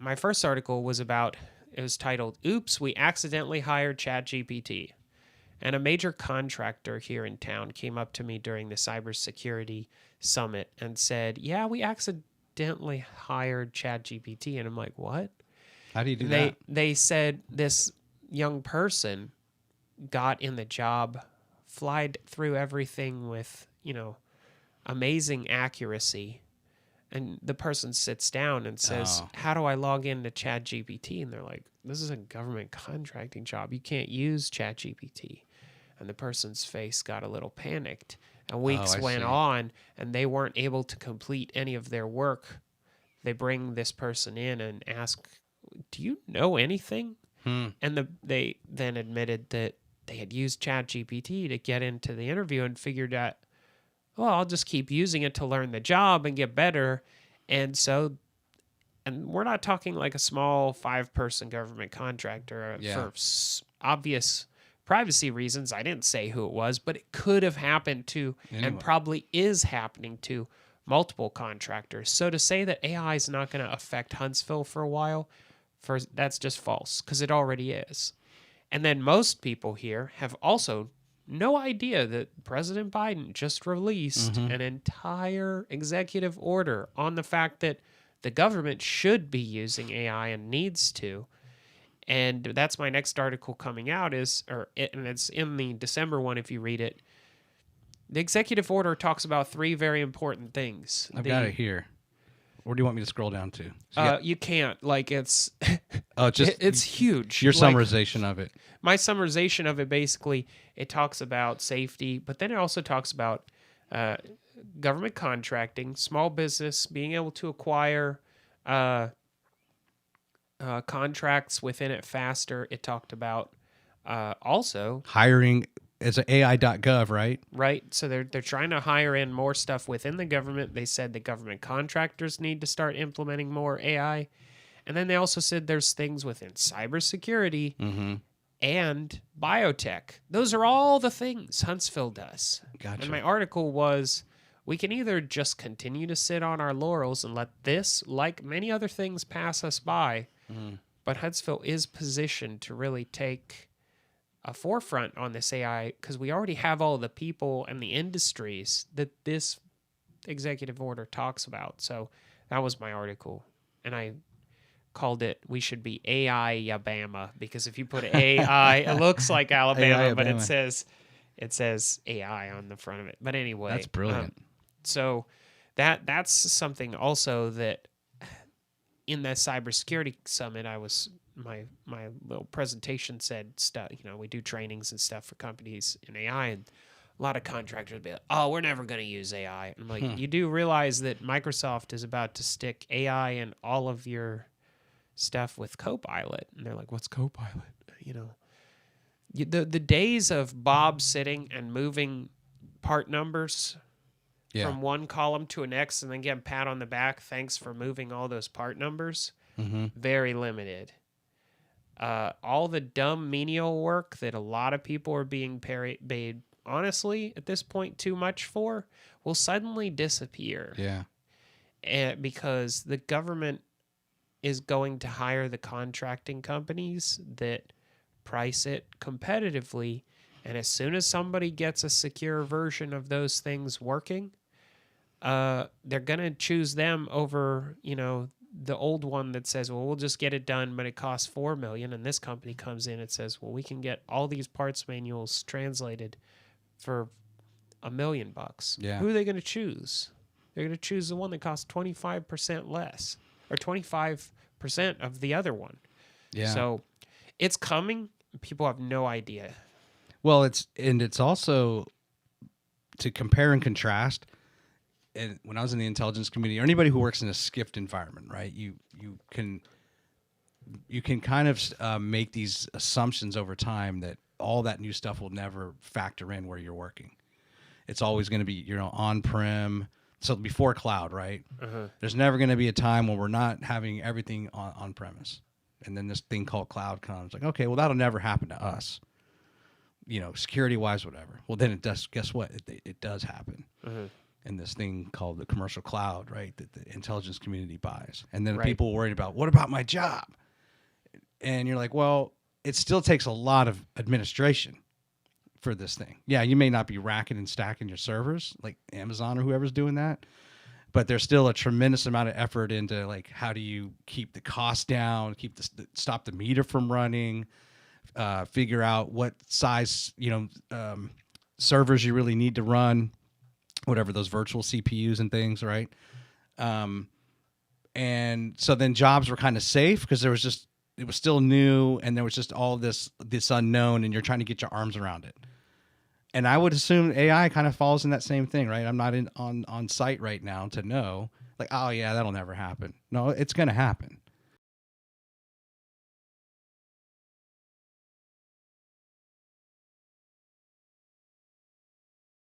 my first article was about, it was titled, Oops, We Accidentally Hired ChatGPT. And a major contractor here in town came up to me during the cybersecurity summit and said, yeah, we accidentally hired ChatGPT. And I'm like, what? How do you do And that? they said this young person got in the job, flied through everything with, amazing accuracy. And the person sits down and says, how do I log into ChatGPT? And they're like, this is a government contracting job. You can't use ChatGPT. And the person's face got a little panicked. And weeks went on, and they weren't able to complete any of their work. They bring this person in and ask, do you know anything? And they then admitted that they had used ChatGPT to get into the interview and figured out, well, I'll just keep using it to learn the job and get better. And so, and we're not talking like a small 5-person government contractor for obvious privacy reasons. I didn't say who it was, but it could have happened to, and probably is happening to, multiple contractors. So to say that AI is not going to affect Huntsville for a while, that's just false, because it already is. And then most people here have also no idea that President Biden just released an entire executive order on the fact that the government should be using AI and needs to. And that's my next article coming out and it's in the December one if you read it. The executive order talks about 3 very important things. I've got it here. Where do you want me to scroll down to? You can't. Like, it's it's huge. Your summarization of it. My summarization of it, basically, it talks about safety, but then it also talks about government contracting, small business, being able to acquire contracts within it faster. It talked about also hiring. It's an AI.gov, right? Right. So they're trying to hire in more stuff within the government. They said the government contractors need to start implementing more AI. And then they also said there's things within cybersecurity and biotech. Those are all the things Huntsville does. Gotcha. And my article was, we can either just continue to sit on our laurels and let this, like many other things, pass us by, but Huntsville is positioned to really take a forefront on this AI, because we already have all the people and the industries that this executive order talks about. So that was my article, and I called it, we should be AI Aibama, because if you put AI, it looks like Alabama, but it says AI on the front of it. But anyway, that's brilliant. So that's something also that in the cybersecurity summit, my little presentation said stuff, we do trainings and stuff for companies in AI, and a lot of contractors would be like, oh, we're never going to use AI. And I'm like, you do realize that Microsoft is about to stick AI in all of your stuff with Copilot. And they're like, what's Copilot? The days of Bob sitting and moving part numbers from one column to the next and then getting pat on the back, thanks for moving all those part numbers, very limited. All the dumb menial work that a lot of people are being paid, honestly, at this point, too much for, will suddenly disappear. Yeah. Because the government is going to hire the contracting companies that price it competitively. And as soon as somebody gets a secure version of those things working, they're going to choose them over, the old one that says, well, we'll just get it done, but it costs $4 million. And this company comes in and says, well, we can get all these parts manuals translated for $1 million. Yeah. Who are they going to choose? They're going to choose the one that costs 25% less, or 25% of the other one. Yeah. So it's coming. People have no idea. Well, it's also to compare and contrast. And when I was in the intelligence community, or anybody who works in a skipped environment, right? You can kind of make these assumptions over time that all that new stuff will never factor in where you're working. It's always going to be on-prem, so before cloud, right? There's never going to be a time when we're not having everything on-premise, and then this thing called cloud comes. Like, okay, well that'll never happen to us. Security-wise, whatever. Well, then it does. Guess what? It does happen. in this thing called the commercial cloud, right? That the intelligence community buys. And then Right. people worried about, what about my job? And you're like, well, it still takes a lot of administration for this thing. Yeah, you may not be racking and stacking your servers like Amazon or whoever's doing that, but there's still a tremendous amount of effort into like, how do you keep the cost down, stop the meter from running, figure out what size, servers you really need to run, whatever those virtual CPUs and things, right? And so then jobs were kind of safe because it was still new, and there was just all this unknown, and you're trying to get your arms around it. And I would assume AI kind of falls in that same thing, right? I'm not on site right now to know, like, oh yeah, that'll never happen. No, it's going to happen.